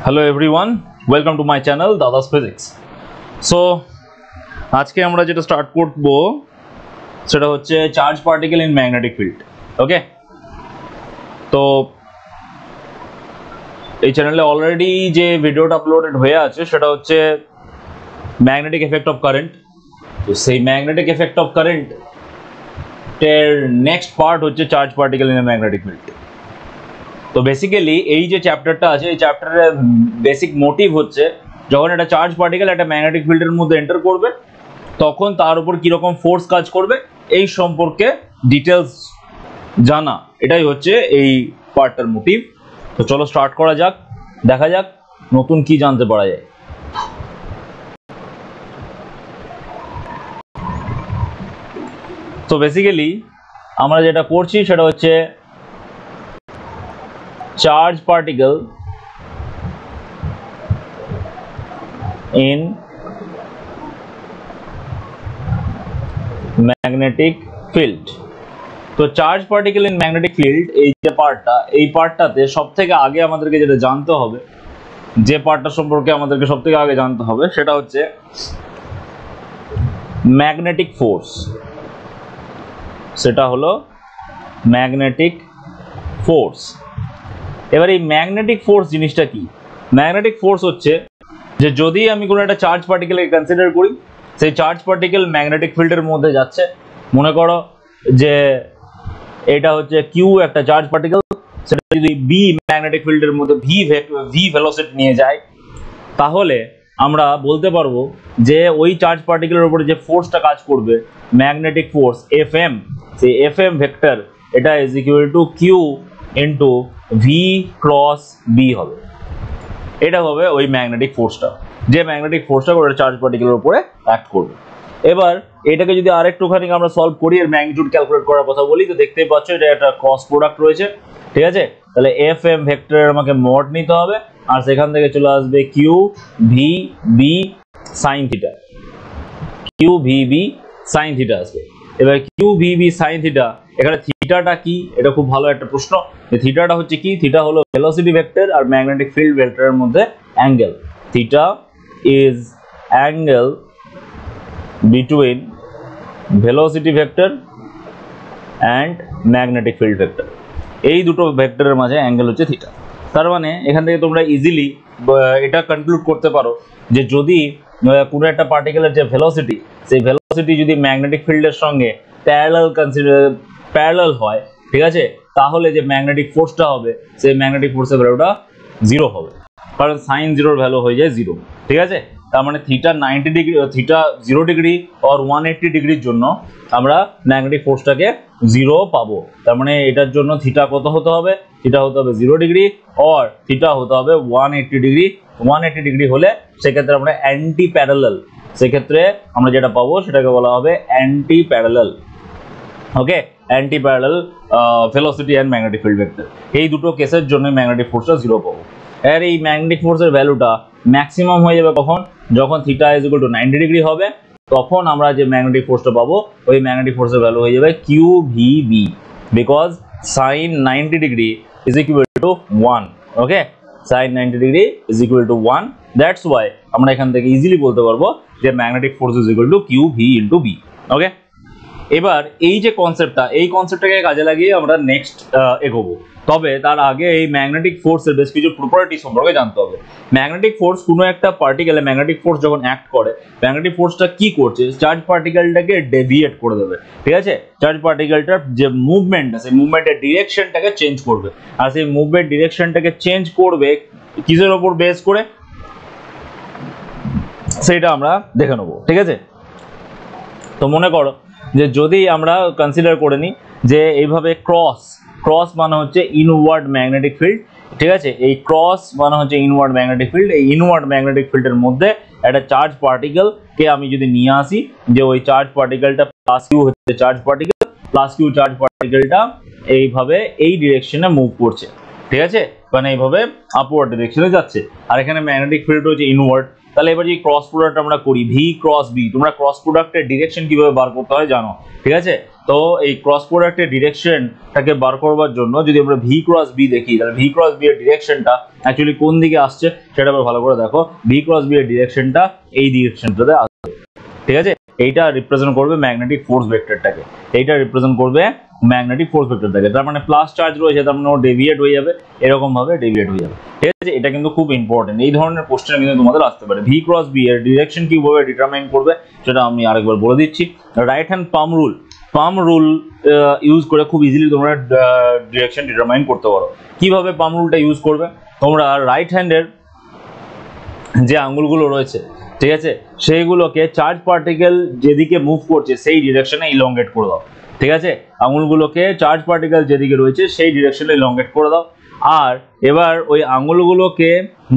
Hello everyone, welcome to my channel Dada's Physics. So আজকে আমরা যেটা স্টার্ট করব সেটা হচ্ছে charge particle in magnetic field. Okay, তো এই চ্যানেলে অলরেডি যে ভিডিওটা আপলোডেড হয়ে আছে সেটা হচ্ছে ম্যাগনেটিক এফেক্ট অফ কারেন্ট। তো সেই ম্যাগনেটিক এফেক্ট অফ কারেন্ট এর নেক্সট পার্ট হচ্ছে charge particle in magnetic field. তো বেসিক্যালি এই যে চ্যাপ্টারটা আছে এই চ্যাপ্টারের বেসিক মোটিভ হচ্ছে যখন একটা চার্জ পার্টিকেল একটা ম্যাগনেটিক ফিল্ডের মধ্যে এন্টার করবে তখন তার উপর কীরকম ফোর্স কাজ করবে এই সম্পর্কে ডিটেলস জানা, এটাই হচ্ছে এই পার্টটার মোটিভ। তো চলো স্টার্ট করা যাক, দেখা যাক নতুন কি জানতে পারা যায়। তো বেসিক্যালি আমরা যেটা করছি সেটা হচ্ছে charge particle in magnetic field। তো charge particle in magnetic field এই যে পার্টটা, এই পার্টটাতে সবথেকে আগে আমাদেরকে যেটা জানতে হবে, যে পার্টটা সম্পর্কে আমাদেরকে সবথেকে আগে জানতে হবে সেটা হচ্ছে ম্যাগনেটিক ফোর্স। সেটা হলো ম্যাগনেটিক ফোর্স। এবার এই ম্যাগনেটিক ফোর্স জিনিসটা কি? ম্যাগনেটিক ফোর্স হচ্ছে যে যদি আমি কোনো একটা চার্জ পার্টিকেলকে কনসিডার করি, সেই চার্জ পার্টিকেল ম্যাগনেটিক ফিল্ডের মধ্যে যাচ্ছে। মনে করো যে এটা হচ্ছে কিউ একটা চার্জ পার্টিকেল, সেটা যদি বি ম্যাগনেটিক ফিল্ডের মধ্যে ভি ভেলোসিটি নিয়ে যায় তাহলে আমরা বলতে পারবো যে ওই চার্জ পার্টিকেলের উপরে যে ফোর্সটা কাজ করবে ম্যাগনেটিক ফোর্স এফ এম, সেই এফ এম ভেক্টর এটা is equal to Q into V cross B হবে। এটা হবে ওই ম্যাগনেটিক ফোর্সটা, যে ম্যাগনেটিক ফোর্সটা ওটা চার্জ পার্টিকেলের উপরে অ্যাক্ট করবে। এবার এটাকে যদি আরেকটুখানি আমরা সলভ করি, এর ম্যাগনিটিউড ক্যালকুলেট করার কথা বলি, তো দেখতেই পাচ্ছ এটা একটা ক্রস প্রোডাক্ট রয়েছে, ঠিক আছে? তাহলে এফ এম ভেক্টরের আমাকে মড নিতে হবে আর সেখান থেকে চলে আসবে Q V B sine theta, Q V B sine theta আসবে। এবার Q V B sine theta, এখানে থিটাটা কি? এটা খুব ভালো একটা প্রশ্ন। থিটাটা হচ্ছে কি? থিটা হলো ভেলোসিটি ভেক্টর আর ম্যাগনেটিক ফিল্ড ভেক্টরের মধ্যে angle. Theta is angle between velocity vector and magnetic field vector. এই দুটো ভেক্টরের মাঝে অ্যাঙ্গেল হচ্ছে থিটা। তার মানে এখান থেকে তোমরা ইজিলি এটা কনক্লুড করতে পারো যে যদি কোনো একটা পার্টিকেলের যে ভেলোসিটি, সেই ভেলোসিটি যদি ম্যাগনেটিক ফিল্ডের সঙ্গে প্যারালাল হয়, ঠিক আছে, তাহলে যে ম্যাগনেটিক ফোর্সটা হবে সেই ম্যাগনেটিক ফোর্সের ভ্যালুটা জিরো হবে, কারণ সাইন জিরোর ভ্যালু হয়ে যায় জিরো, ঠিক আছে? তার মানে থিটা 90 ডিগ্রি, থিটা 0 ডিগ্রি আর 180 ডিগ্রির জন্য আমরা ম্যাগনেটিক ফোর্সটাকে জিরো পাবো। তার মানে এটার জন্য থিটা কত হতে হবে? থিটা হতে হবে 0 ডিগ্রি আর থিটা হতে হবে 180 ডিগ্রি। 180 ডিগ্রি হলে সেক্ষেত্রে আমরা অ্যান্টি প্যারালাল, সেক্ষেত্রে আমরা যেটা পাবো সেটাকে বলা হবে anti parallel. Okay, anti parallel velocity and magnetic field vector, এই দুটো কেসের জন্য ম্যাগনেটিক ফোর্সটা জিরো পাবো। আর এই ম্যাগনেটিক ফোর্সের ভ্যালুটা ম্যাক্সিমাম হয়ে যাবে কখন? যখন theta is equal two 90 degree হবে, তখন আমরা যে ম্যাগনেটিক ফোর্সটা পাবো ওই ম্যাগনেটিক ফোর্সের ভ্যালু হয়ে যাবে Q V B, because sine 90 degree is equal to 1। Okay, sine 90 degree is equal to 1, that's why আমরা এখান থেকে ইজিলি বলতে পারবো যে magnetic force is equal to Q V into B. Okay, এবার এই যে কনসেপ্টটা, এই কনসেপ্টটাকে কাজে লাগিয়ে আমরা নেক্সট এগোবো। তবে তার আগে এই ম্যাগনেটিক ফোর্সের বেশ কিছু প্রপার্টি সম্পর্কে জানতে হবে। ম্যাগনেটিক ফোর্স কোনো একটা পার্টিকেলে ম্যাগনেটিক ফোর্স যখন অ্যাক্ট করে, ম্যাগনেটিক ফোর্সটা কি করছে? চার্জ পার্টিকেলটাকে ডেভিয়েট করে দেবে, ঠিক আছে? চার্জ পার্টিকেলটার যে মুভমেন্ট, সেই মুভমেন্টের ডিরেকশনটাকে চেঞ্জ করবে। আর সেই মুভমেন্ট ডিরেকশনটাকে চেঞ্জ করবে কিসের ওপর বেস করে সেটা আমরা দেখে নেবো, ঠিক আছে? তো মনে করো যে যদি আমরা কনসিডার করে নিই যে এইভাবে ক্রস মানে হচ্ছে ইনওয়ার্ড ম্যাগনেটিক ফিল্ড, ঠিক আছে? এই ক্রস মানে হচ্ছে ইনওয়ার্ড ম্যাগনেটিক ফিল্ড। এই ইনওয়ার্ড ম্যাগনেটিক ফিল্ডের মধ্যে একটা চার্জ পার্টিকেলকে আমি যদি নিয়ে আসি, যে ওই চার্জ পার্টিকেলটা প্লাস কিউ হচ্ছে charge particle, plus Q charge পার্টিকেলটা এইভাবে এই ডিরেকশনে মুভ করছে, ঠিক আছে? মানে এইভাবে আপওয়ার্ড ডিরেকশনে যাচ্ছে। আর এখানে ম্যাগনেটিক ফিল্ড হচ্ছে ইনওয়ার্ড, তাহলে এবার যে ক্রস প্রোডাক্ট আমরা করি ভি ক্রস বি, তোমরা ক্রস প্রোডাক্টের ডিরেকশন কিভাবে বার করতে হয় জানো, ঠিক আছে? তো এই ক্রস প্রোডাক্টের ডিরেকশনটাকে বার করবার জন্য যদি আমরা ভি ক্রস বি দেখি, তাহলে ভি ক্রস বি এর ডিরেকশনটা অ্যাকচুয়ালি কোন দিকে আসছে সেটা আবার ভালো করে দেখো। ভি ক্রস বি এর ডিরেকশনটা এই ডিরেকশনটাতে আসছে, ঠিক আছে? এইটা রিপ্রেজেন্ট করবে ম্যাগনেটিক ফোর্স ভেক্টরটাকে, এইটা রিপ্রেজেন্ট করবে ম্যাগনেটিক ফোর্স ভেক্টরটাকে। তার মানে প্লাস চার্জ রয়েছে, তার মানে ও ডেভিয়েট হয়ে যাবে, এরকম ভাবে ডেভিয়েট হয়ে যাবে, ঠিক আছে? এটা কিন্তু খুব ইম্পর্টেন্ট, এই ধরনের কোশ্চেন কিন্তু তোমাদের আসতে পারে। ভি ক্রস বি এর ডিরেকশন কিভাবে ডিটারমাইন করবে সেটা আমি আরেকবার বলে দিচ্ছি। রাইট হ্যান্ড পাম রুল ইউজ করে খুব ইজিলি তোমরা ডিরেকশন ডিটারমাইন করতে পারো। কিভাবে পাম রুলটা ইউজ করবে, তোমরা রাইট হ্যান্ডের যে আঙ্গুলগুলো রয়েছে, ঠিক আছে, সেইগুলোকে চার্জ পার্টিকেল যেদিকে মুভ করছে সেই ডিরেকশনে ইলংগেট করে দাও, ঠিক আছে? আঙুলগুলোকে চার্জ পার্টিকেল যেদিকে রয়েছে সেই ডিরেকশনে ইলংগেট করে দাও। আর এবার ওই আঙুলগুলোকে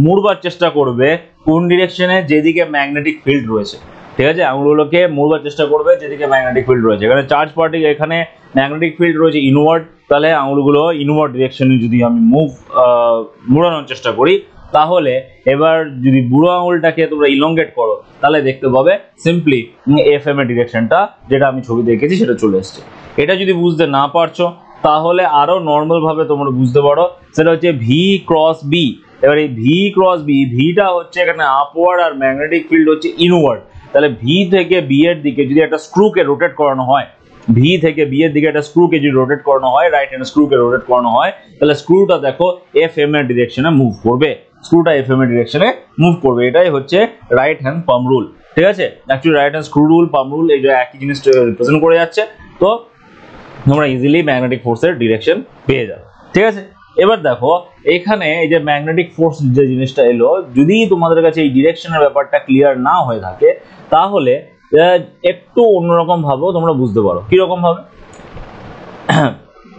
মুড়বার চেষ্টা করবে কোন ডিরেকশনে, যেদিকে ম্যাগনেটিক ফিল্ড রয়েছে, ঠিক আছে? আঙুলগুলোকে মুড়বার চেষ্টা করবে যেদিকে ম্যাগনেটিক ফিল্ড রয়েছে। এখানে চার্জ পার্টিকেল, এখানে ম্যাগনেটিক ফিল্ড রয়েছে ইনওয়ার্ড, তাহলে আঙুলগুলো ইনওয়ার্ড ডিরেকশনে যদি আমি মুড়ানোর চেষ্টা করি, তাহলে এবার যদি বুড়ো আঙুলটাকে তোমরা ইলংগেট করো তাহলে দেখতে পাবে সিম্পলি এফ এম এর ডিরেকশনটা যেটা আমি ছবি দেখেছি সেটা চলে এসছে। এটা যদি বুঝতে না পারছো তাহলে আরো নর্মাল ভাবে তোমরা বুঝতে পারো, সেটা হচ্ছে ভি ক্রস বি। এবার এই ভি ক্রস বি, ভিটা হচ্ছে এখানে আপওয়ার্ড আর ম্যাগনেটিক ফিল্ড হচ্ছে ইনওয়ার্ড, তাহলে ভি থেকে বি এর দিকে যদি একটা স্ক্রুকে রোটেট করানো হয়, ভি থেকে বি এর দিকে একটা স্ক্রুকে যদি রোটেট করানো হয়, রাইট হ্যান্ড স্ক্রুকে রোটেট করানো হয়, তাহলে স্ক্রুটা দেখো এফ এম এর ডিরেকশনে মুভ করবে, স্ক্রুটা এফ এম এর ডিরেকশনে মুভ করবে। এটাই হচ্ছে রাইট হ্যান্ড পাম রুল, ঠিক আছে? Actually right hand screw rule, palm rule এই যে একই জিনিসটা রিপ্রেজেন্ট করে যাচ্ছে, তো তোমরা ইজিলি ম্যাগনেটিক ফোর্সের ডিরেকশন পেয়ে যাবে, ঠিক আছে? এবার দেখো এখানে এই যে ম্যাগনেটিক ফোর্স যে জিনিসটা এলো, যদি তোমাদের কাছে এই ডিরেকশনের ব্যাপারটা ক্লিয়ার না হয়ে থাকে তাহলে একটু অন্যরকম ভাবেও তোমরা বুঝতে পারো। কিরকম ভাবে,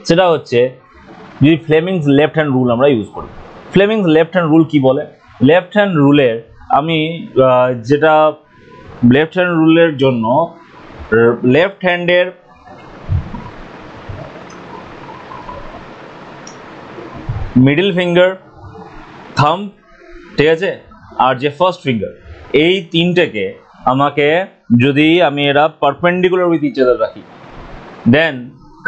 সেটা হচ্ছে যদি ফ্লেমিংস লেফট হ্যান্ড রুল আমরা ইউজ করি। ফ্লেমিংস লেফট হ্যান্ড রুল কি বলে? লেফট হ্যান্ড রুলের আমি যেটা লেফট হ্যান্ড রুলের জন্য লেফট হ্যান্ডের মিডল ফিঙ্গার, থাম্ব, ঠিক আছে, আর যে ফার্স্ট ফিঙ্গার, এই তিনটেকে আমাকে যদি আমি এরা পারপেন্ডিকুলার উইথ ইচ আদার রাখি, দেন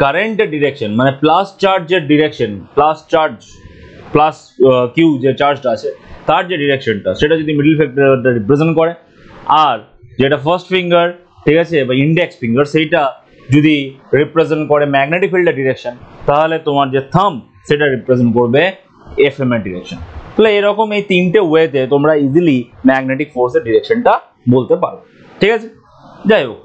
কারেন্টের ডিরেকশন মানে প্লাস চার্জের ডিরেকশন, প্লাস কিউ যে চার্জটা আছে তার যে ডিরেকশনটা সেটা যদি মিডল ফিঙ্গারটা রিপ্রেজেন্ট করে, আর যেটা ফার্স্ট ফিঙ্গার, ঠিক আছে, বা ইন্ডেক্স ফিঙ্গার সেইটা যদি রিপ্রেজেন্ট করে ম্যাগনেটিক ফিল্ডের ডিরেকশন, তাহলে তোমার যে থাম্ব সেটা রিপ্রেজেন্ট করবে এফ এম এর ডিরেকশন। তাহলে এরকম এই তিনটে ওয়েতে তোমরা ইজিলি ম্যাগনেটিক ফোর্সের ডিরেকশনটা বলতে পারো, ঠিক আছে? যাই হোক,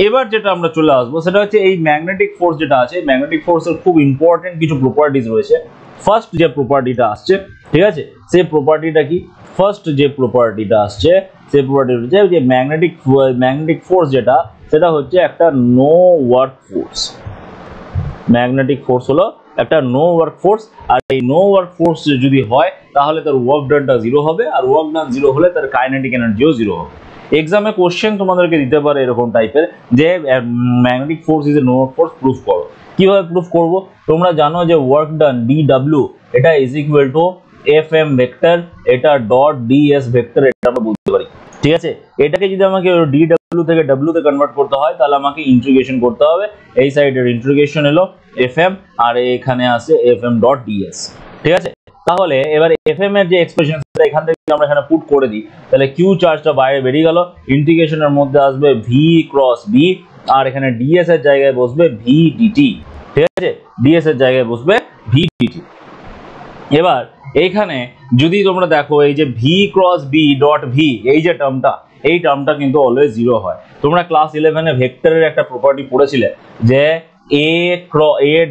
এবার যেটা আমরা চলে আসবো সেটা হচ্ছে এই ম্যাগনেটিক ফোর্স যেটা আছে, ম্যাগনেটিক ফোর্সের খুব ইম্পর্টেন্ট কিছু প্রপার্টিজ রয়েছে। ফার্স্ট যে প্রপার্টিটা আসছে, ঠিক আছে, সেই প্রপার্টিটা কি? ফার্স্ট যে প্রপার্টিটা আসছে সেই প্রপার্টি হচ্ছে যে ম্যাগনেটিক ফোর্স যেটা, সেটা হচ্ছে একটা no work force. Magnetic force হলো একটা নো ওয়ার্ক ফোর্স, আর এই নো ওয়ার্ক ফোর্স যদি হয় তাহলে তার ওয়ার্ক ডানটা জিরো হবে, আর ওয়ার্ক ডান জিরো হলে তার কাইনেটিক এনার্জিও জিরো হবে। এক্সামে কোশ্চেন তোমাদেরকে দিতে পারে এরকম টাইপের যে magnetic force is a no work force, proof করো। কিভাবে প্রুফ করব? তোমরা জানো যে ওয়ার্ক ডান DW এটা is equal to F M vector, এটা ডট ডিএস ভেক্টর, এটা আমরা বলতে পারি, ঠিক আছে? এটাকে যদি আমাকে DW থেকে W তে কনভার্ট করতে হয় তাহলে আমাকে ইন্টিগ্রেশন করতে হবে। এই সাইডের ইন্টিগ্রেশন এলো FM, আর এখানে আছে FM ডট DS, ঠিক আছে? তাহলে এবার FM এর যে এক্সপ্রেশন সেটা এখান থেকে আমরা এখানে পুট করে দিই, তাহলে Q চার্জটা বাইরে বেরিয়ে গেল, ইন্টিগ্রেশনের মধ্যে আসবে V ক্রস B, আর এখানে DS এর জায়গায় বসবে V dt, ঠিক আছে? DS এর জায়গায় বসবে V dt। এবার এইখানে যদি তোমরা দেখো এই যে V cross B dot V এই যে টার্মটা, এই টার্মটা কিন্তু অলওয়েজ জিরো হয়। তোমরা ক্লাস 11 এ ভেক্টরের একটা প্রপার্টি পড়েছিলে যে A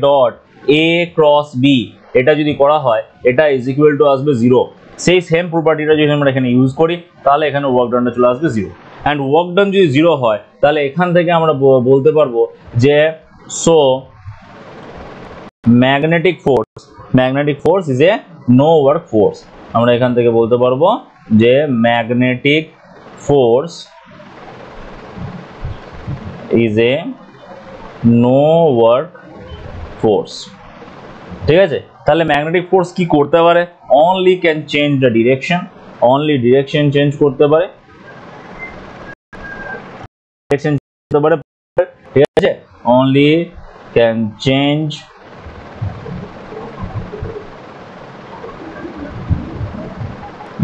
dot A cross B এটা যদি করা হয় এটা ইজ ইকুয়াল টু আসবে জিরো। সেই সেম প্রপার্টিটা যদি আমরা এখানে ইউজ করি তাহলে এখানে ওয়ার্ক ডানটা চলে আসবে জিরো। অ্যান্ড ওয়ার্ক ডান যদি জিরো হয় তাহলে এখান থেকে আমরা বলতে পারবো যে so magnetic force is a no work force. আমরা এখান থেকে বলতে পারবো যে magnetic force is a no work force, ঠিক আছে? তাহলে ম্যাগনেটিক ফোর্স কি করতে পারে? Only can change the direction, only direction change করতে পারে, ডিরেকশন করতে পারে, ঠিক আছে, only can change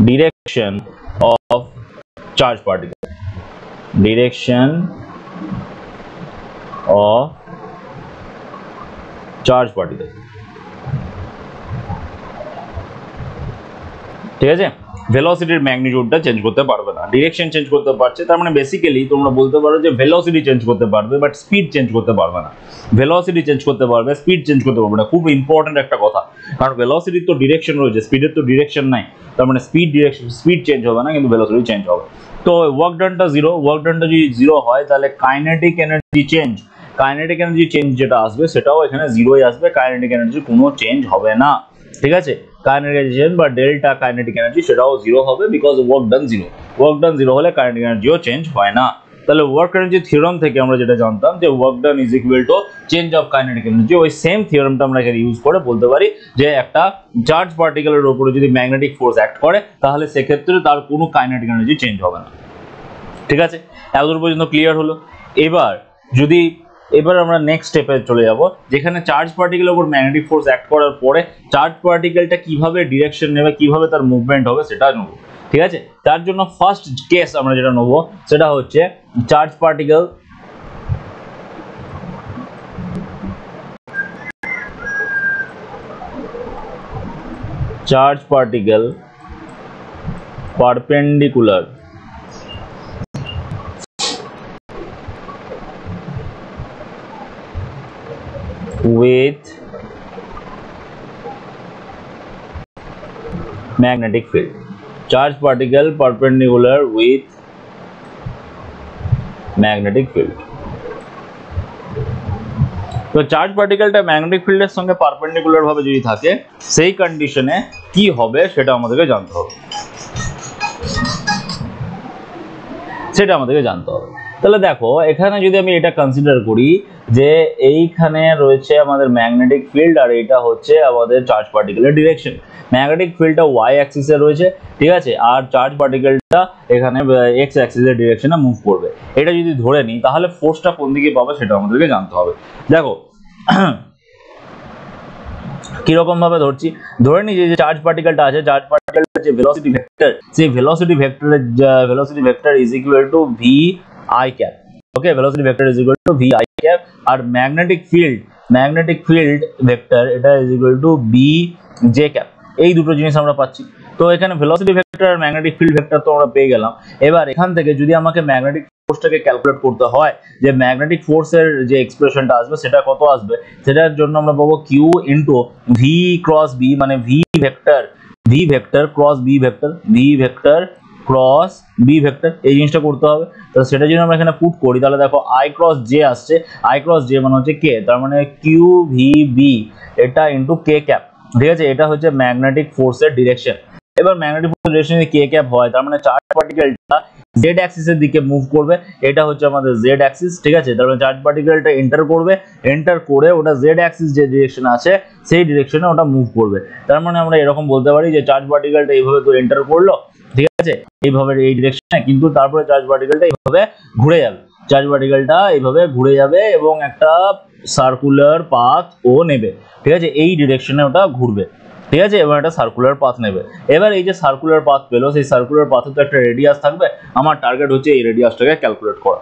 direction of charge particle, direction of charge particle, ঠিক আছে। ভেলোসিটির ম্যাগনিটিউডটা চেঞ্জ করতে পারবে না, ডিরেকশন চেঞ্জ করতে পারছে, তার মানে বেসিক্যালি তোমরা বলতে পারো যে ভেলোসিটি চেঞ্জ করতে পারবে বাট স্পিড চেঞ্জ করতে পারবে না। ভেলোসিটি চেঞ্জ করতে পারবে, স্পিড চেঞ্জ করতে পারবে না, খুব ইম্পর্টেন্ট একটা কথা, কারণ ভেলোসিটির তো ডিরেকশন রয়েছে, স্পিডের তো ডিরেকশন নাই, তার মানে স্পিড চেঞ্জ হবে না কিন্তু ভেলোসিটি চেঞ্জ হবে। তো ওয়ার্ক ডানটা জিরো, ওয়ার্ক ডানটা যদি জিরো হয় তাহলে কাইনেটিক এনার্জি চেঞ্জ যেটা আসবে সেটাও এখানে জিরোই আসবে, কাইনেটিক এনার্জি কোনো চেঞ্জ হবে না, ঠিক আছে। কাইনেটিক এনার্জি বা ডেল্টা কাইনেটিক এনার্জি সেটাও জিরো হবে, বিকজ ওয়ার্ক ডান জিরো হলে কাইনেটিক এনার্জিও চেঞ্জ হয় না। তাহলে ওয়ার্ক এনার্জি থিওরাম থেকে আমরা যেটা জানতাম যে work done is equal to change of kinetic energy, ওই সেম থিওরামটা আমরা এখানে ইউজ করে বলতে পারি যে একটা চার্জ পার্টিকেলের উপরে যদি ম্যাগনেটিক ফোর্স অ্যাক্ট করে তাহলে সেক্ষেত্রে তার কোনো কাইনেটিক এনার্জি চেঞ্জ হবে না, ঠিক আছে। এতদূর পর্যন্ত ক্লিয়ার হলো। এবার আমরা নেক্সট স্টেপে চলে যাব, যেখানে চার্জ পার্টিকেলের উপর ম্যাগনেটিক ফোর্স অ্যাক্ট করার পরে চার্জ পার্টিকেলটা কিভাবে ডিরেকশন নেবে, কিভাবে তার মুভমেন্ট হবে সেটা নেব, ঠিক আছে। তার জন্য ফার্স্ট কেস আমরা যেটা নেব সেটা হচ্ছে charge particle perpendicular with magnetic field, charge particle perpendicular with magnetic field। তো চার্জ পার্টিকেলটা ম্যাগনেটিক ফিল্ডের সঙ্গে পারপেন্ডিকুলার ভাবে যদি থাকে সেই কন্ডিশনে কি হবে সেটা আমাদেরকে জানতে হবে, তাহলে দেখো এখানে যদি আমি এটা কনসিডার করি যে এইখানে রয়েছে আমাদের ম্যাগনেটিক ফিল্ড আর এটা হচ্ছে আমাদের চার্জ পার্টিকেলের ডিরেকশন। ম্যাগনেটিক ফিল্ডটা ওয়াই অ্যাক্সিসে রয়েছে, ঠিক আছে, আর চার্জ পার্টিকেলটা এখানে এক্স অ্যাক্সিসের ডিরেকশনে মুভ করবে। এটা যদি ধরে নিই তাহলে ফোর্সটা কোন দিকে পাবে সেটা আমাদেরকে জানতে হবে। দেখো কিরকম ভাবে ধরছি, ধরে নিই যে চার্জ পার্টিকেলটা আছে, চার্জ পার্টিকেলটার যে ভেলোসিটি ভেক্টর, সেই velocity vector is equal to V I cap, okay, velocity vector is equal to V I cap, আর ম্যাগনেটিক ফিল্ড ভেক্টর এটা is equal to B J cap. এই দুটো জিনিস আমরা পাচ্ছি। তো এখানে ভেলোসিটি ভেক্টর আর ম্যাগনেটিক ফিল্ড ভেক্টর তো আমরা পেয়ে গেলাম। এবার এখান থেকে যদি আমাকে ম্যাগনেটিক ফোর্সটাকে ক্যালকুলেট করতে হয় যে ম্যাগনেটিক ফোর্সের যে এক্সপ্রেশনটা আসবে সেটা কত আসবে, সেটার জন্য আমরা পাবো Q into V cross B, মানে V vector cross B vector, এই জিনিসটা করতে হবে। তো সেটা যদি আমরা এখানে পুট করি তাহলে দেখো আই ক্রস জে আসছে, আই ক্রস জে মানে হচ্ছে কে, তার মানে কিউ ভি বি এটা ইন্টু কে ক্যাপ, ঠিক আছে, এটা হচ্ছে ম্যাগনেটিক ফোর্সের ডিরেকশন। এবার ম্যাগনেটিক ফোর্স ডিরেকশন যদি কে ক্যাপ হয় তার মানে চার্জ পার্টিকেলটা জেড অ্যাক্সিসের দিকে মুভ করবে, এটা হচ্ছে আমাদের জেড অ্যাক্সিস, ঠিক আছে। তার মানে চার্জ পার্টিকেলটা এন্টার করে ওটা জেড অ্যাক্সিস যে ডিরেকশন আছে সেই ডিরেকশনে ওটা মুভ করবে। তার মানে আমরা এরকম বলতে পারি যে চার্জ পার্টিকেলটা এইভাবে তো এন্টার করলো, ঠিক আছে, এইভাবে এই ডিরেকশনে, কিন্তু তারপরে চার্জ পার্টিকেলটা এইভাবে ঘুরে যাবে, এবং একটা সার্কুলার পাথ ও নেবে, ঠিক আছে, এই ডিরেকশনে ওটা ঘুরবে, ঠিক আছে, এবং একটা সার্কুলার পাথ নেবে। এবার এই যে সার্কুলার পাথ পেলো, সেই সার্কুলার পাথে তো একটা রেডিয়াস থাকবে, আমার টার্গেট হচ্ছে এই রেডিয়াসটাকে ক্যালকুলেট করা,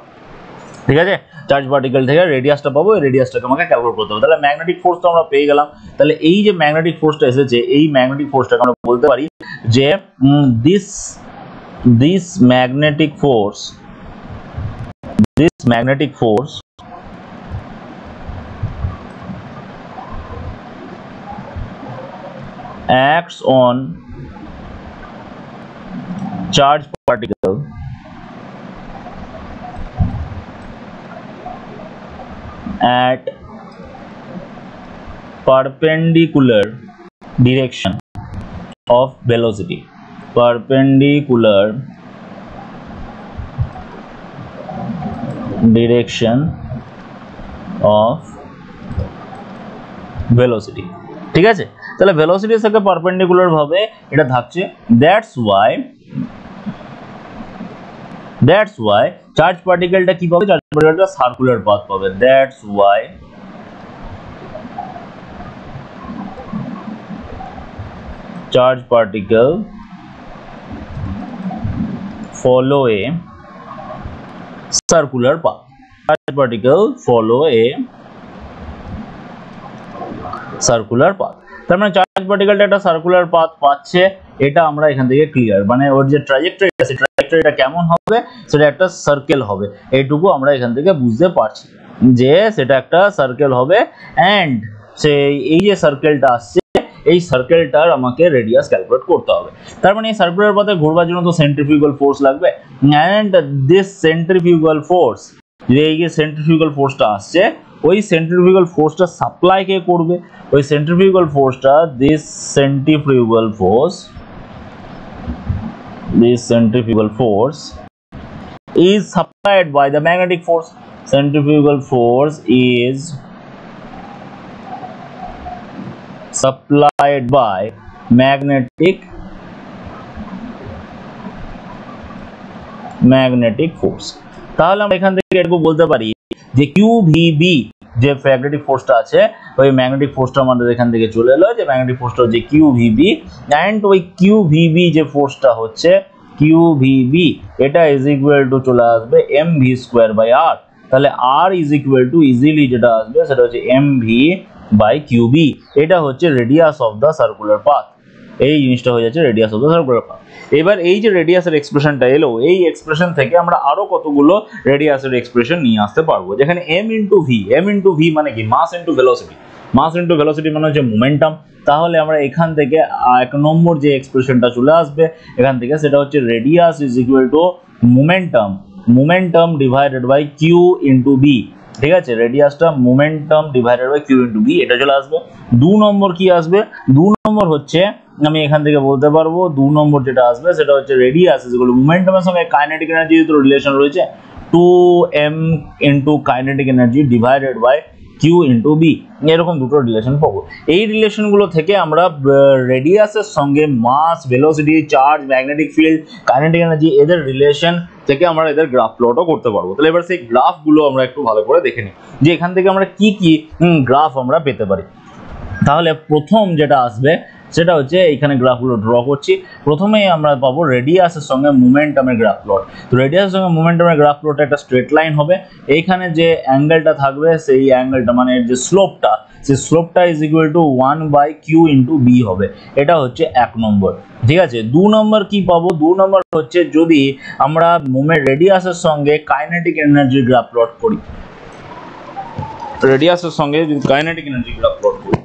ঠিক আছে। চার্জ পার্টিকেল থেকে রেডিয়াসটা পাবো, এই রেডিয়াসটাকে আমাকে ক্যালকুলেট করতে হবে। তাহলে ম্যাগনেটিক ফোর্স তো আমরা পেয়ে গেলাম। তাহলে এই যে ম্যাগনেটিক ফোর্সটা এসেছে, এই ম্যাগনেটিক ফোর্সটাকে আমরা বলতে পারি যে this magnetic force acts on charge particle at perpendicular direction of velocity, ঠিক আছে। তাহলে ভেলোসিটির সাথে পারপেন্ডিকুলার ভাবে এটা থাকছে, that's why that's why charge পার্টিকেলটা কি পাবে, চার্জ পার্টিকেলটা সার্কুলার পাথ পাবে। That's why charge particle follow a circular path, charge particle follow a circular path। তার মানে চার্জ পার্টিকেলটা একটা সার্কুলার পাথ পাচ্ছে, এটা আমরা এখান থেকে ক্লিয়ার, মানে ওর যে ট্র্যাজেক্টরি আছে ট্র্যাজেক্টরিটা কেমন হবে, সেটা একটা সার্কেল হবে, এইটুকু আমরা এখান থেকে বুঝতে পারছি যে সেটা একটা সার্কেল হবে। এন্ড সেই এই যে সার্কেলটা আসছে এই সার্কেলটার আমাকে রেডিয়াস ক্যালকুলেট করতে হবে। তার মানে এই সার্কুলার পাথে ঘোরবার জন্য তো সেন্ট্রিফিউগাল ফোর্স লাগবে, এন্ড দিস সেন্ট্রিফিউগাল ফোর্স, যে এই যে সেন্ট্রিফিউগাল ফোর্সটা আসছে ওই সেন্ট্রিফিউগাল ফোর্সটা সাপ্লাই কে করবে, ওই centrifugal ফোর্সটা this centrifugal force is supplied by the magnetic force, centrifugal force is supplied by magnetic force। তাহলে আমরা এখান থেকে এটুকু বলতে পারি যে QVB যে ম্যাগনেটিক ফোর্সটা আছে ওই ম্যাগনেটিক ফোর্সটা আমাদের এখান থেকে চলে এলো, যে ম্যাগনেটিক ফোর্সটা হচ্ছে QVB, এন্ড ওই QVB যে ফোর্সটা হচ্ছে QVB এটা ইজ ইকুয়াল টু চলে আসবে mv স্কয়ার বাই r। তাহলে r is equal to easily যেটা আসবে সেটা হচ্ছে mv বাই QB, এটা হচ্ছে radius of the circular path, এই জিনিসটা হয়ে যাচ্ছে radius of the circular path. এবার এই যে রেডিয়াসের এক্সপ্রেশনটা এলো, এই এক্সপ্রেশন থেকে আমরা আরো কতগুলো রেডিয়াসের এক্সপ্রেশন নিয়ে আসতে পারবো, যেখানে m ইনটু v মানে কি mass into velocity, mass into velocity মানে হচ্ছে মোমেন্টাম। তাহলে আমরা এখান থেকে এক নম্বর যে এক্সপ্রেশনটা চলে আসবে এখান থেকে সেটা হচ্ছে radius is equal to momentum divided by Q into B, ঠিক আছে, রেডিয়াসটা momentum divided by Q into B, এটা চলে আসবে। 2 নম্বর কি আসবে, 2 নম্বর হচ্ছে আমি এখান থেকে বলতে পারবো 2 নম্বর যেটা আসবে সেটা হচ্ছে রেডিয়াস ইজ ইকুয়াল টু মোমেন্টামের সঙ্গে কাইনেটিক এনার্জি তো রিলেশন রয়েছে 2m into kinetic energy divided by Q into B, এরকম দুটো রিলেশন পাবো। এই রিলেশনগুলো থেকে আমরা রেডিয়াসের সঙ্গে mass, velocity, charge, magnetic field, kinetic energy এদের রিলেশন থেকে আমরা এদের গ্রাফ প্লটও করতে পারবো। তাহলে এবার সেই গ্রাফগুলো আমরা একটু ভালো করে দেখে নিই যে এখান থেকে আমরা কি কি গ্রাফ আমরা পেতে পারি। তাহলে প্রথম যেটা আসবে সেটা হচ্ছে এইখানে গ্রাফগুলো ড্র করছি। প্রথমেই আমরা পাবো রেডিয়াসের সঙ্গে মোমেন্টামের গ্রাফ প্লট। তো রেডিয়াসের সঙ্গে মোমেন্টামের গ্রাফ প্লটটা একটা স্ট্রেট লাইন হবে, এইখানে যে অ্যাঙ্গেলটা থাকবে সেই অ্যাঙ্গেলটা মানে যে স্লোপটা, সেই স্লোপটা is equal to 1 by Q into B হবে, এটা হচ্ছে 1 নম্বর। ঠিক আছে, 2 নম্বর কি পাবো, 2 নম্বর হচ্ছে যদি আমরা রেডিয়াসের সঙ্গে কাইনেটিক এনার্জি গ্রাফ প্লট করি, রেডিয়াসের সঙ্গে যদি কাইনেটিক এনার্জি গ্রাফ প্লট করি,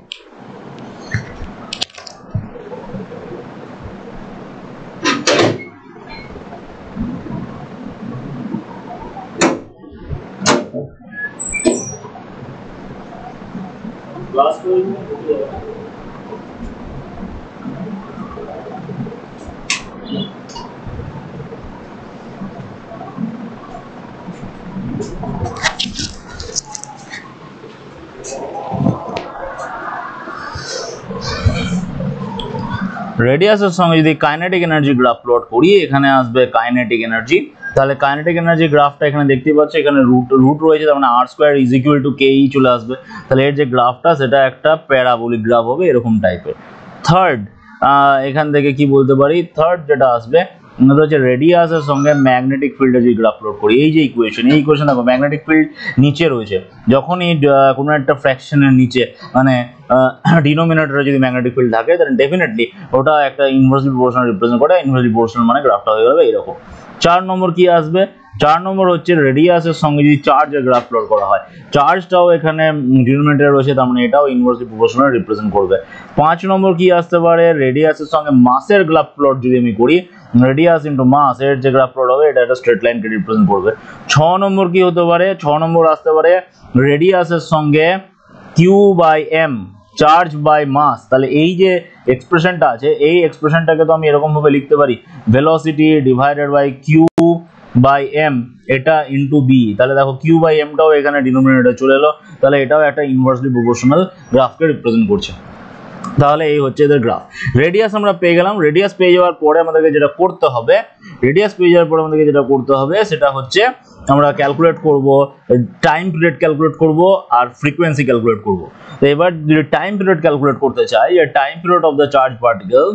রেডিয়াসের সঙ্গে যদি কাইনেটিক এনার্জি গ্রাফ প্লট করি এখানে আসবে কাইনেটিক এনার্জি। তাহলে কাইনেটিক এনার্জি গ্রাফটা এখানে দেখতে পাচ্ছ, এখানে রুট রয়েছে, তার মানে r square is equal to K E চলে আসবে। তাহলে এর যে গ্রাফটা সেটা একটা প্যারাবোলিক গ্রাফ হবে এরকম টাইপের। থার্ড এখান থেকে কি বলতে পারি, থার্ড যেটা আসবে সেটা হচ্ছে রেডিয়াসের সঙ্গে ম্যাগনেটিক ফিল্ডে যদি গ্রাফ প্লট করি, এই যে ইকুয়েশন, এই ইকুয়েশন দেখো ম্যাগনেটিক ফিল্ড নিচে রয়েছে, যখনই কোনো একটা ফ্র্যাকশনের নিচে মানে ডিনোমিনেটরে যদি ম্যাগনেটিক ফিল্ড থাকে তাহলে ডেফিনেটলি ওটা একটা ইনভার্সলি প্রপোর্শনাল রিপ্রেজেন্ট করে, ইনভার্সলি প্রপোর্শনাল মানে গ্রাফটা হয়ে যাবে এরকম। 4 নম্বর কি আসবে, 4 নম্বর হচ্ছে রেডিয়াসের সঙ্গে যদি চার্জের গ্রাফ প্লট করা হয়, চার্জটাও এখানে ডিনোমিনেটরে রয়েছে, তার মানে এটাও ইনভার্সলি প্রপোর্শনাল রিপ্রেজেন্ট করবে। 5 নম্বর কি আসতে পারে, রেডিয়াসের সঙ্গে মাসের গ্রাফ প্লট যদি আমি করি, রেডিয়াস ইনটু মাস এর যে গ্রাফ প্লট হবে এটা একটা স্ট্রেট লাইনকে রিপ্রেজেন্ট করবে। 6 নম্বর কি হতে পারে, 6 নম্বর আসতে পারে রেডিয়াসের সঙ্গে Q by M, charge by mass. তাহলে এই যে এক্সপ্রেশনটা আছে এই এক্সপ্রেশনটাকে তো আমি এরকম ভাবে লিখতে পারি velocity divided by Q by M এটা ইনটু বি। তাহলে দেখো কিউ বাই এমটাও এখানে ডিনোমিনেটরে চলে এলো, তাহলে এটাও একটা ইনভার্সলি প্রপোর্শনাল গ্রাফকে রিপ্রেজেন্ট করছে। তাহলে এই হচ্ছে এদের গ্রাফ। রেডিয়াস আমরা পেয়ে গেলাম। রেডিয়াস পেয়ে যাওয়ার পরে আমাদেরকে যেটা করতে হবে, সেটা হচ্ছে আমরা ক্যালকুলেট করব, টাইম পিরিয়ড ক্যালকুলেট করব আর ফ্রিকোয়েন্সি ক্যালকুলেট করব। তো এবার যদি টাইম পিরিয়ড ক্যালকুলেট করতে চাই, time period of the charge particle,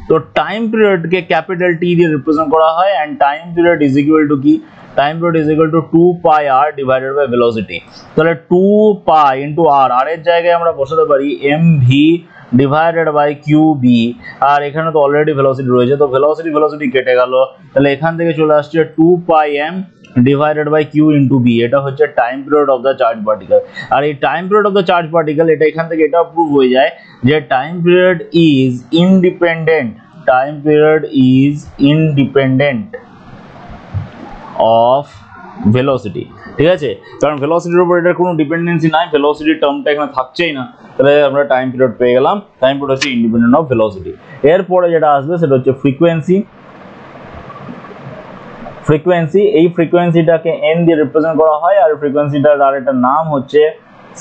তো টাইম পিরিয়ড কে ক্যাপিটাল টি দিয়ে রিপ্রেজেন্ট করা হয় and time period is equal to কি, time period is equal to 2 pi r divided by velocity. তাহলে 2 পাই ইনটু r, r এর জায়গায় আমরা বসাতে পারি mv ডিভাইডেড বাই qb, আর এখানে তো অলরেডি ভেলোসিটি রয়েছে, তো ভেলোসিটি কেটে গেল, তাহলে এখান থেকে চলে আসছে 2 pi m divided by q into b। এটা হচ্ছে time period of the charge particle. আর এই time period of the charge particle, এটা এখান থেকে এটা প্রুভ হয়ে যায় যে time period is independent of velocity. ঠিক আছে, কারণ ভেলোসিটির উপর এটার কোনো ডিপেন্ডেন্সি নাই, ভেলোসিটি টার্মটা এখানে থাকছেই না, তাহলে আমরা টাইম পিরিয়ড পেয়ে গেলাম। টাইম পিরিয়ড হচ্ছে ইন্ডিপেন্ডেন্ট অফ ভেলোসিটি। এরপরে যেটা আসবে সেটা হচ্ছে ফ্রিকোয়েন্সি। এই ফ্রিকোয়েন্সিটাকে n দিয়ে রিপ্রেজেন্ট করা হয়, আর ফ্রিকোয়েন্সিটার আরেকটা নাম হচ্ছে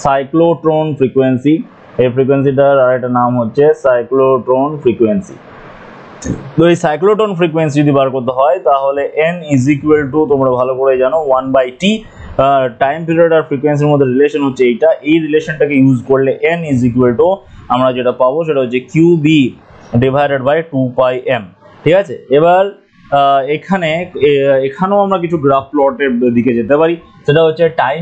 সাইক্লোট্রন ফ্রিকোয়েন্সি। এই ফ্রিকোয়েন্সিটার আরেকটা নাম হচ্ছে সাইক্লোট্রন ফ্রিকোয়েন্সি। তো এই সাইক্লোট্রন ফ্রিকোয়েন্সি যদি বার করতে হয় তাহলে n ইজ ইকুয়াল টু, তোমরা ভালো করে জানো, 1/t। টাইম পিরিয়ড আর ফ্রিকোয়েন্সির মধ্যে রিলেশন হচ্ছে এইটা, এই রিলেশনটাকে ইউজ করলে n ইজ ইকুয়াল টু আমরা যেটা পাবো সেটা হচ্ছে qb divided by 2 pi m। ঠিক আছে, এবার এখানেও আমরা কিছু গ্রাফ প্লটের দিকে যেতে পারি। সেটা হচ্ছে টাইম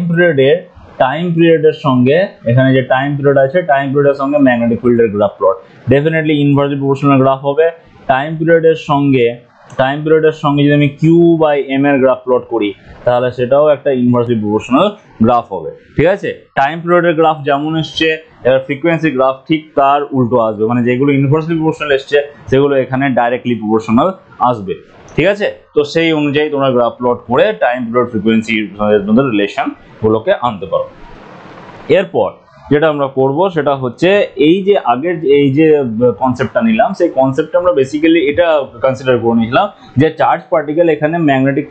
পিরিয়ডের সঙ্গে, এখানে যে টাইম পিরিয়ড আছে, টাইম পিরিয়ডের সঙ্গে ম্যাগনেটিক ফিল্ডের graph plot, definitely inversely proportional graph হবে। টাইম পিরিয়ডের সঙ্গে যদি আমি q বাই m এর গ্রাফ প্লট করি তাহলে সেটাও একটা ইনভার্সলি প্রপোর্শনাল গ্রাফ হবে। ঠিক আছে, টাইম পিরিয়ডের গ্রাফ যেমন এসছে, এবার ফ্রিকোয়েন্সি গ্রাফ ঠিক তার উল্টো আসবে, মানে যেগুলো ইনভার্সলি প্রপোর্শনাল এসছে সেগুলো এখানে ডাইরেক্টলি প্রপোর্শনাল আসবে। ঠিক আছে, তো সেই অনুযায়ী তোমরা গ্রাফ প্লট করে টাইম পিরিয়ড ফ্রিকোয়েন্সির মধ্যে রিলেশন গুলোকে আনতে পারো। এরপর যেটা আমরা করব সেটা হচ্ছে এই যে আগের এই যে কনসেপ্টটা নিলাম, সেই কনসেপ্টটা আমরা বেসিক্যালি এটা কনসিডার করে নিয়েছিলাম যে চার্জ পার্টিকেল এখানে ম্যাগনেটিক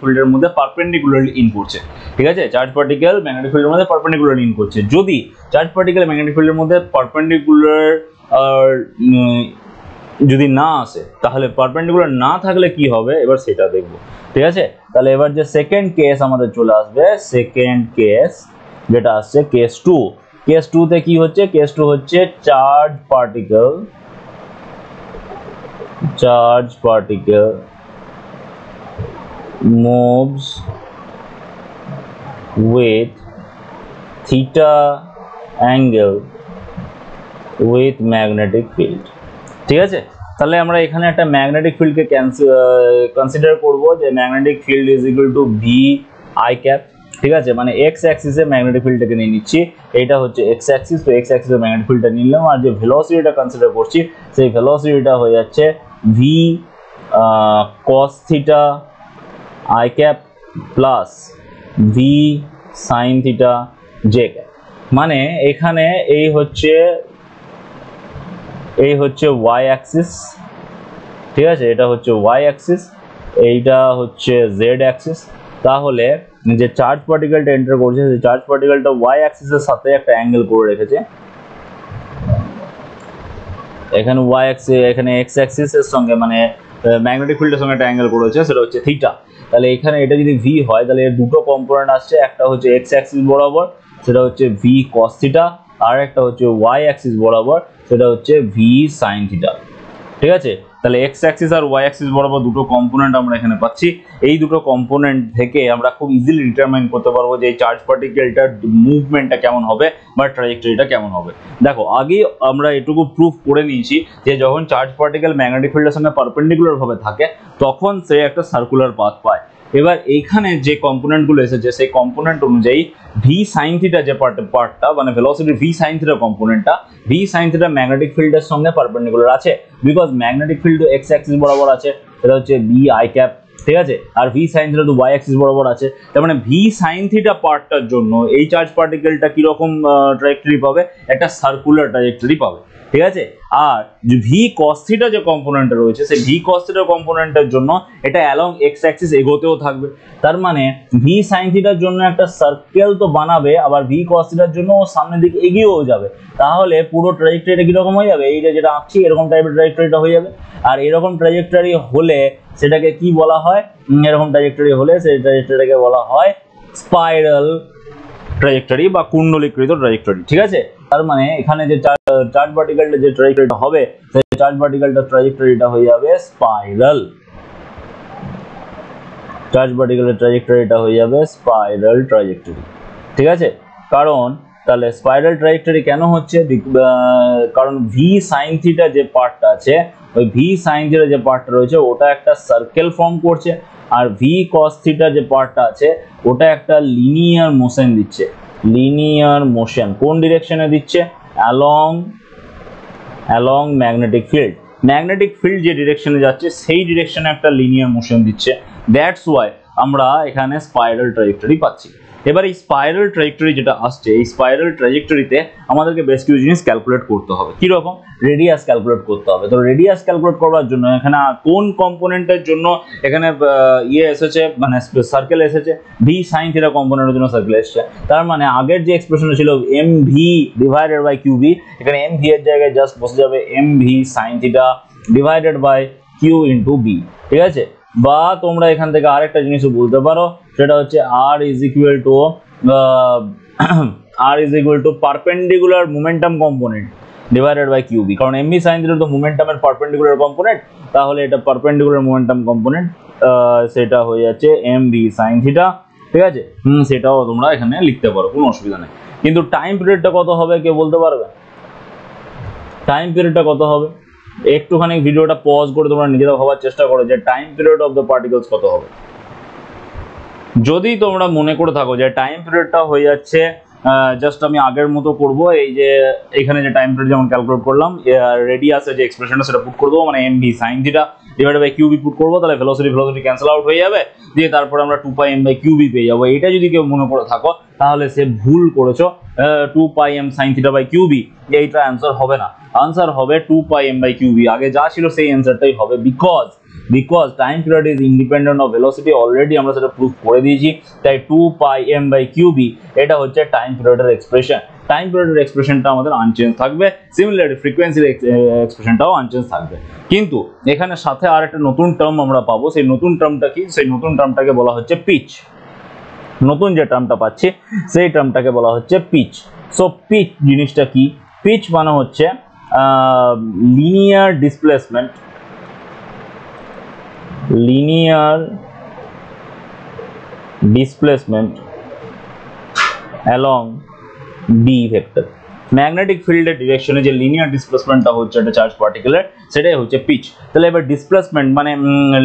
ফিল্ডের মধ্যে পারপেন্ডিকুলারলি ইন করছে। ঠিক আছে, চার্জ পার্টিকেল ম্যাগনেটিক ফিল্ডের মধ্যে পারপেন্ডিকুলারলি ইন করছে। যদি চার্জ পার্টিকেল ম্যাগনেটিক ফিল্ডের মধ্যে পারপেন্ডিকুলার যদি না আসে, তাহলে পারপেন্ডিকুলার না থাকলে কি হবে এবার সেটা দেখব। ঠিক আছে, তাহলে এবার যে সেকেন্ড কেস আমাদের চলে আসবে, সেকেন্ড কেস যেটা আসছে কেস 2। কেস 2 তে কি হচ্ছে, কেস 2 হচ্ছে charge particle moves with theta angle with magnetic field। ঠিক আছে, তাহলে আমরা এখানে একটা ম্যাগনেটিক ফিল্ডকে কনসিডার করব যে magnetic field is equal to V I cap. ঠিক আছে, মানে এক্স অ্যাক্সিসে ম্যাগনেটিক ফিল্ডটাকে নিয়ে নিচ্ছি, এইটা হচ্ছে এক্স অ্যাক্সিস, তো এক্স অ্যাক্সিসে ম্যাগনেটিক ফিল্ডটা নিলাম, আর যে ভেলোসিটিটা কনসিডার করছি সেই ভেলোসিটিটা হয়ে যাচ্ছে V cos theta I cap plus V sine theta J cap. মানে এখানে এই হচ্ছে ওয়াই অ্যাক্সিস। ঠিক আছে, এটা হচ্ছে ওয়াই অ্যাক্সিস, এইটা হচ্ছে জেড অ্যাক্সিস। তাহলে যে চার্জ পার্টিকেলটা এন্টার করছে সেই চার্জ পার্টিকেলটা ওয়াই অ্যাক্সিসের সাথে একটা অ্যাঙ্গেল করে রেখেছে। এখানে ওয়াই অ্যাক্সিস, এখানে এক্স অ্যাক্সিসের সঙ্গে মানে ম্যাগনেটিক ফিল্ডের সঙ্গে একটা অ্যাঙ্গেল করেছে, সেটা হচ্ছে থিটা। তাহলে এখানে এটা যদি ভি হয় তাহলে এর দুটো কম্পোনেন্ট আসছে, একটা হচ্ছে এক্স অ্যাক্সিস বরাবর সেটা হচ্ছে ভি কস থিটা, আর একটা হচ্ছে ওয়াই অ্যাক্সিস বরাবর সেটা হচ্ছে ভি সাইন থিটা। ঠিক আছে, তাহলে এক্স অ্যাক্সিস আর ওয়াই অ্যাক্সিস বরাবর দুটো কম্পোনেন্ট আমরা এখানে পাচ্ছি। এই দুটো কম্পোনেন্ট থেকে আমরা খুব ইজিলি ডিটারমাইন করতে পারবো যে এই চার্জ পার্টিকেলটার মুভমেন্টটা কেমন হবে বা ট্রাজেক্টরিটা কেমন হবে। দেখো, আগে আমরা এটুকু প্রুফ করে নিয়েছি যে যখন চার্জ পার্টিকেল ম্যাগনেটিক ফিল্ডের সঙ্গে পারপেন্ডিকুলার ভাবে থাকে তখন সে একটা সার্কুলার পাথ পায়। এবার এইখানে যে কম্পোনেন্টগুলো এসেছে সেই কম্পোনেন্ট অনুযায়ী ভি সাইন থিটা যে পার্টটা মানে ভেলোসিটির ভি সাইন থিটা কম্পোনেন্টটা, ভি সাইন থিটা ম্যাগনেটিক ফিল্ডের সঙ্গে পারপেন্ডিকুলার আছে, because magnetic field X axis বরাবর আছে, এটা হচ্ছে বি আই ক্যাপ। ঠিক আছে, আর ভি সাইন থিটা তো ওয়াই অ্যাক্সিস বরাবর আছে, তার মানে ভি সাইন থিটা পার্টটার জন্য এই চার্জ পার্টিকেলটা কিরকম ট্রাজেক্টরি পাবে, একটা সার্কুলার ট্রাজেক্টরি পাবে। ঠিক আছে। আর যে ভি কস থিটা যে কম্পোনেন্টটা রয়েছে সেই ভি কস থিটা কম্পোনেন্টের জন্য এটা অ্যালং এক্স অ্যাক্সিস এগোতেও থাকবে, তার মানে ভি সাইন থিটার জন্য একটা সার্কেল তো বানাবে, আবার ভি কস থিটার জন্য ও সামনের দিকে এগিয়েও যাবে। তাহলে পুরো ট্র্যাজেক্টরিটা কিরকম হয়ে যাবে, এইটা যেটা আঁকছি এরকম টাইপের ট্র্যাজেক্টরিটা হয়ে যাবে। আর এরকম ট্র্যাজেক্টরি হলে সেটাকে কি বলা হয়, এরকম ট্র্যাজেক্টরি হলে সেই ট্র্যাজেক্টরিটাকে বলা হয় স্পাইরাল ট্র্যাজেক্টরি বা কুণ্ডলীকৃত ট্র্যাজেক্টরি, ঠিক আছে। তার মানে এখানে যে চার্জ পার্টিকেলটা যে ট্র্যাজেক্টরিটা হবে সেই চার্জ পার্টিকেলটা ট্র্যাজেক্টরিটা হয়ে যাবে স্পাইরাল, চার্জ পার্টিকেলের ট্র্যাজেক্টরিটা হয়ে যাবে স্পাইরাল ট্র্যাজেক্টরি, ঠিক আছে। কারণ তাহলে স্পাইরাল ট্র্যাজেক্টরি কেন হচ্ছে, কারণ ভি সাইন থিটা যে পার্টটা আছে ওই ভি সাইন থিটা যে পার্টটা রয়েছে ওটা একটা সার্কেল ফর্ম করছে, আর ভি কস থিটা যে পার্টটা আছে ওটা একটা লিনিয়ার মোশন দিচ্ছে। লিনিয়ার মোশন কোন ডিরেকশনে দিচ্ছে, along magnetic field. Magnetic field যে ডিরেকশনে যাচ্ছে সেই ডিরেকশনে একটা লিনিয়ার মোশন দিচ্ছে, দ্যাটস ওয়াই আমরা এখানে স্পাইরাল ট্র্যাজেক্টরি পাচ্ছি। এবার এই স্পাইরাল ট্র্যাজেক্টরি যেটা আসছে এই স্পাইরাল ট্র্যাজেক্টরিতে আমাদেরকে বেশ কিছু জিনিস ক্যালকুলেট করতে হবে। কি রকম, রেডিয়াস ক্যালকুলেট করতে হবে। তো রেডিয়াস ক্যালকুলেট করার জন্য এখানে কোন কম্পোনেন্টের জন্য এখানে ইয়ে এসেছে, মানে সার্কেল এসেছে, ভি সাইন থিটা কম্পোনেন্টের জন্য সার্কেল এসেছে। তার মানে আগের যে এক্সপ্রেশন ছিল M V divided by Q V, এখানে এম ভি এর জায়গায় জাস্ট বসে যাবে M V sine theta divided by Q into B, ঠিক আছে। বা তোমরা এখান থেকে আরেকটা জিনিসও বলতে পারো, সেটা হচ্ছে R is equal to perpendicular momentum component divided by Q B, কারণ এমভি সাইন থিটা তো মোমেন্টামের পারপেন্ডিকুলার কম্পোনেন্ট, তাহলে এটা পারপেন্ডিকুলার মোমেন্টাম কম্পোনেন্ট, সেটা হয়ে যাচ্ছে এমভি সাইন থিটা, ঠিক আছে। সেটাও তোমরা এখানে লিখতে পারো, কোনো অসুবিধা নেই। কিন্তু টাইম পিরিয়ডটা কত হবে কেউ বলতে পারবে, টাইম পিরিয়ডটা কত হবে? একটুখানি ভিডিওটা পজ করে তোমরা নিজেরা ভাবার চেষ্টা করো যে time period of the particles কত হবে। যদি তোমরা মনে করে থাকো যে টাইম পিরিয়ডটা হয়ে যাচ্ছে জাস্ট আমি আগের মতো করব, এই যে এখানে যে টাইম পিরিয়ড যেমন ক্যালকুলেট করলাম, রেডিয়াসের যে এক্সপ্রেশনটা সেটা পুট করে দেবো, মানে M V sine theta divided by Q B put করবো, তাহলে ভেলোসিটি ক্যান্সেল আউট হয়ে যাবে, দিয়ে তারপরে আমরা 2 pi M by Q B পেয়ে যাবো। এটা যদি কেউ মনে করে থাকো তাহলে সে ভুল করেছো, 2 pi M sine theta by Q B এইটা অ্যান্সার হবে না, আনসার হবে 2 pi M by Q B. আগে যা ছিল সেই অ্যান্সারটাই হবে, because time period is independent of velocity, already আমরা সেটা প্রুফ করে দিয়েছি। তাই 2 pi M by Q B এটা হচ্ছে টাইম পিরিয়ডের এক্সপ্রেশন। টাইম পিরিয়ডের এক্সপ্রেশনটা আমাদের আনচেঞ্জ থাকবে, সিমিলারলি ফ্রিকোয়েন্সির এক্সপ্রেশনটাও আনচেঞ্জ থাকবে। কিন্তু এখানে সাথে আর একটা নতুন টার্ম আমরা পাবো, সেই নতুন টার্মটা কি, সেই নতুন টার্মটাকে বলা হচ্ছে পিচ। নতুন যে টার্মটা পাচ্ছি সেই টার্মটাকে বলা হচ্ছে পিচ। সো পিচ জিনিসটা কি, পিচ মানে হচ্ছে linear displacement, along d vector. Magnetic ফিল্ডের ডিরেকশনে যে লিনিয়ার ডিসপ্লেসমেন্টটা হচ্ছে একটা চার্জ পার্টিকেলের, সেটাই হচ্ছে পিচ। তাহলে এবার ডিসপ্লেসমেন্ট মানে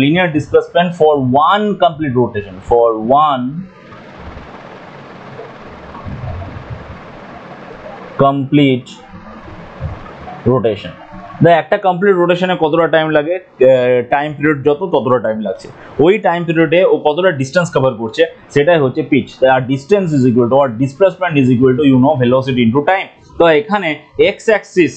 linear displacement for one complete rotation, for one complete rotation. একটা কমপ্লিট রোটেশনে কতটা টাইম লাগে, টাইম পিরিয়ড যত ততটা টাইম লাগছে, ওই টাইম পিরিয়ডে ও কতটা ডিস্টেন্স কভার করছে সেটাই হচ্ছে পিচ। আর ডিস্টেন্স ইজ ইকুয়াল টু, আর displacement is equal to velocity into time. তো এখানে X axis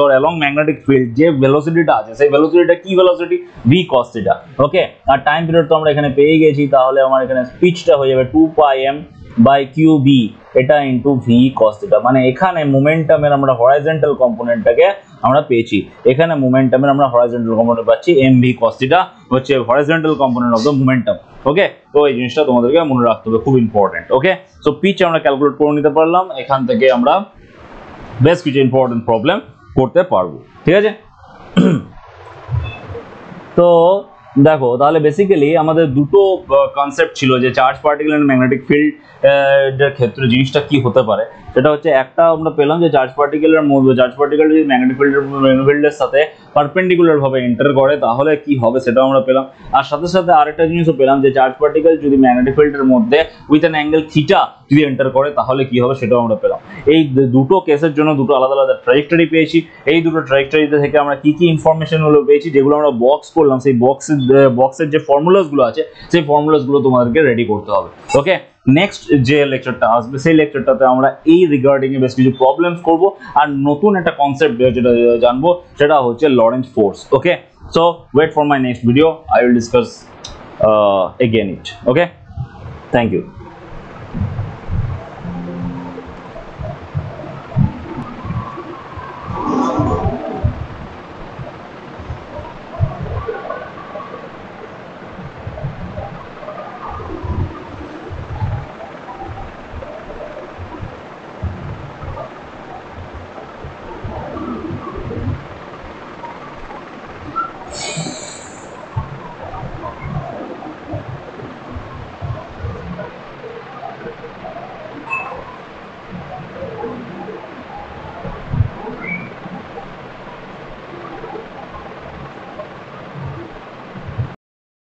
or along magnetic field যে ভেলোসিটিটা আছে সেই ভেলোসিটিটা কি velocity, V cos theta, okay. আর টাইম পিরিয়ড তো আমরা এখানে পেয়ে গেছি, তাহলে আমার এখানে পিচটা হয়ে যাবে 2 pi M by Q B এটা ইনটু ভি কস থিটা। মানে এখানে মোমেন্টামের আমরা হরাইজন্টাল কম্পোনেন্টটাকে আমরা পেয়েছি, এখানে মোমেন্টামের আমরা হরাইজন্টাল কম্পোনেন্ট পাচ্ছি, এম ভি কস থিটা হচ্ছে horizontal component of the momentum, okay. তো এই জিনিসটা তোমাদেরকে মনে রাখতে হবে, খুব ইম্পর্টেন্ট, ওকে। সো পিচ আমরা ক্যালকুলেট করে নিতে পারলাম, এখান থেকে আমরা বেশ কিছু ইম্পর্টেন্ট প্রবলেম করতে পারবো, ঠিক আছে। তো দেখো তাহলে বেসিক্যালি আমাদের দুটো কনসেপ্ট ছিল যে charge particle and magnetic field এর ক্ষেত্রে জিনিসটা কি হতে পারে। সেটা হচ্ছে একটা আমরা পেলাম যে চার্জ পার্টিকেলের মধ্যে, চার্জ পার্টিকেল যদি ম্যাগনেটিক ফিল্ডের সাথে পারপেন্ডিকুলার ভাবে এন্টার করে তাহলে কি হবে সেটাও আমরা পেলাম। আর সাথে সাথে আরেকটা জিনিসও পেলাম যে চার্জ পার্টিকেল যদি ম্যাগনেটিক ফিল্ডের মধ্যে উইথ অ্যান অ্যাঙ্গেল থিটা যদি এন্টার করে তাহলে কি হবে সেটাও আমরা পেলাম। এই দুটো কেসের জন্য দুটো আলাদা আলাদা ট্র্যাজেক্টরি পেয়েছি। এই দুটো ট্র্যাজেক্টরিতে থেকে আমরা কি কি ইনফরমেশনগুলো পেয়েছি, যেগুলো আমরা বক্স করলাম, সেই বক্সের যে ফর্মুলাসগুলো আছে সেই ফর্মুলাসগুলো তোমাদেরকে রেডি করতে হবে, ওকে। নেক্সট যে লেকচারটা আসবে সেই লেকচারটাতে আমরা এই রিগার্ডিং এ বেশ কিছু প্রবলেমস করব আর নতুন একটা কনসেপ্ট যেটা জানবো সেটা হচ্ছে Lorentz force. Okay, so wait for my next video, I will discuss again it. Okay, thank you.